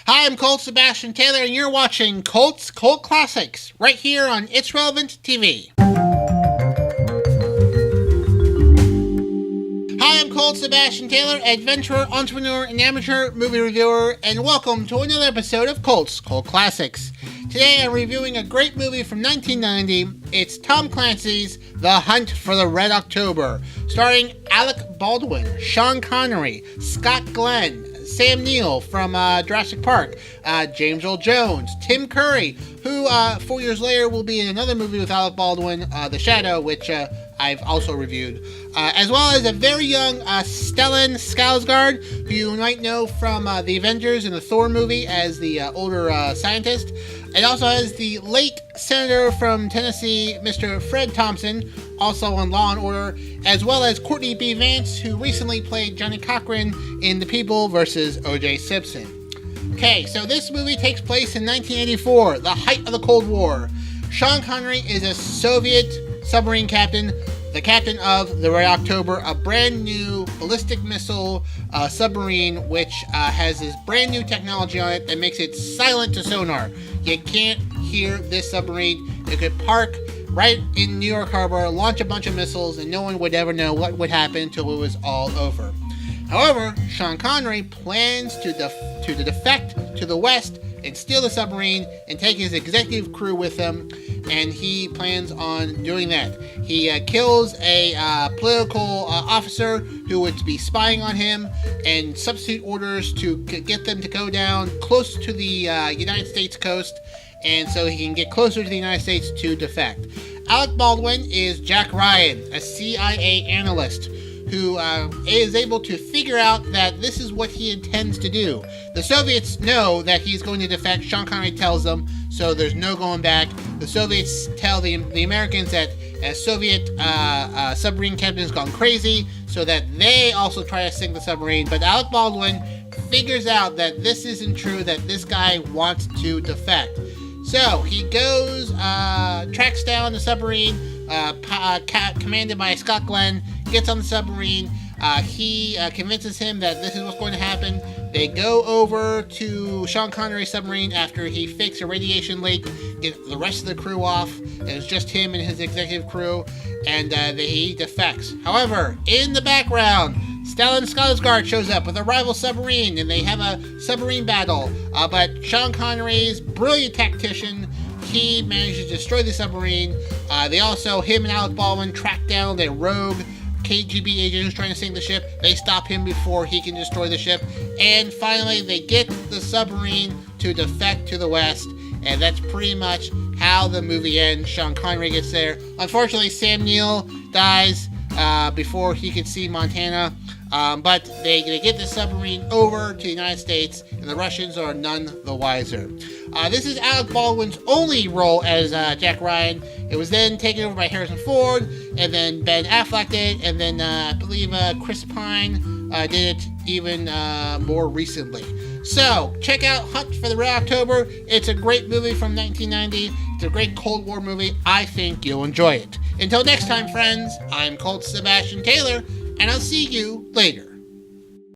Hi, I'm Colt Sebastian Taylor, and you're watching Colt's Cult Classics, right here on It's Relevant TV. Hi, I'm Colt Sebastian Taylor, adventurer, entrepreneur, and amateur movie reviewer, and welcome to another episode of Colt's Cult Classics. Today I'm reviewing a great movie from 1990. It's Tom Clancy's The Hunt for the Red October, starring Alec Baldwin, Sean Connery, Scott Glenn, Sam Neill from Jurassic Park, James Earl Jones, Tim Cury, who 4 years later will be in another movie with Alec Baldwin, The Shadow, which I've also reviewed, as well as a very young Stellan Skarsgård, who you might know from the Avengers and the Thor movie as the older scientist. It also has the late senator from Tennessee, Mr. Fred Thompson, also on Law & Order, as well as Courtney B. Vance, who recently played Johnny Cochran in The People vs. O.J. Simpson. Okay, so this movie takes place in 1984, the height of the Cold War. Sean Connery is a Soviet submarine captain, the captain of the Red October, a brand new ballistic missile submarine which has this brand new technology on it that makes it silent to sonar. You can't hear this submarine. It could park right in New York Harbor, launch a bunch of missiles, and no one would ever know what would happen until it was all over. However, Sean Connery plans to defect to the west and steal the submarine and take his executive crew with him, and he plans on doing that. He kills a political officer who would be spying on him and substitute orders to get them to go down close to the United States coast, and so he can get closer to the United States to defect. Alec Baldwin is Jack Ryan, a CIA analyst who is able to figure out that this is what he intends to do. The Soviets know that he's going to defect. Sean Connery tells them, so there's no going back. The Soviets tell the Americans that a Soviet submarine captain has gone crazy, so that they also try to sink the submarine. But Alec Baldwin figures out that this isn't true, that this guy wants to defect. So he goes, tracks down the submarine, commanded by Scott Glenn, gets on the submarine. He convinces him that this is what's going to happen. They go over to Sean Connery's submarine after he fakes a radiation leak, get the rest of the crew off, and it's just him and his executive crew, and he defects. However, in the background, Stellan Skarsgård shows up with a rival submarine, and they have a submarine battle. But Sean Connery's brilliant tactician, he manages to destroy the submarine. They also, him and Alec Baldwin, track down their rogue KGB agent who's trying to sink the ship. They stop him before he can destroy the ship. And finally, they get the submarine to defect to the west. And that's pretty much how the movie ends. Sean Connery gets there. Unfortunately, Sam Neill dies before he could see Montana. But they get the submarine over to the United States, and the Russians are none the wiser. This is Alec Baldwin's only role as Jack Ryan. It was then taken over by Harrison Ford, and then Ben Affleck did it, and then I believe Chris Pine did it even more recently. So, check out Hunt for the Red October. It's a great movie from 1990. It's a great Cold War movie. I think you'll enjoy it. Until next time, friends, I'm Colt Sebastian Taylor, and I'll see you later.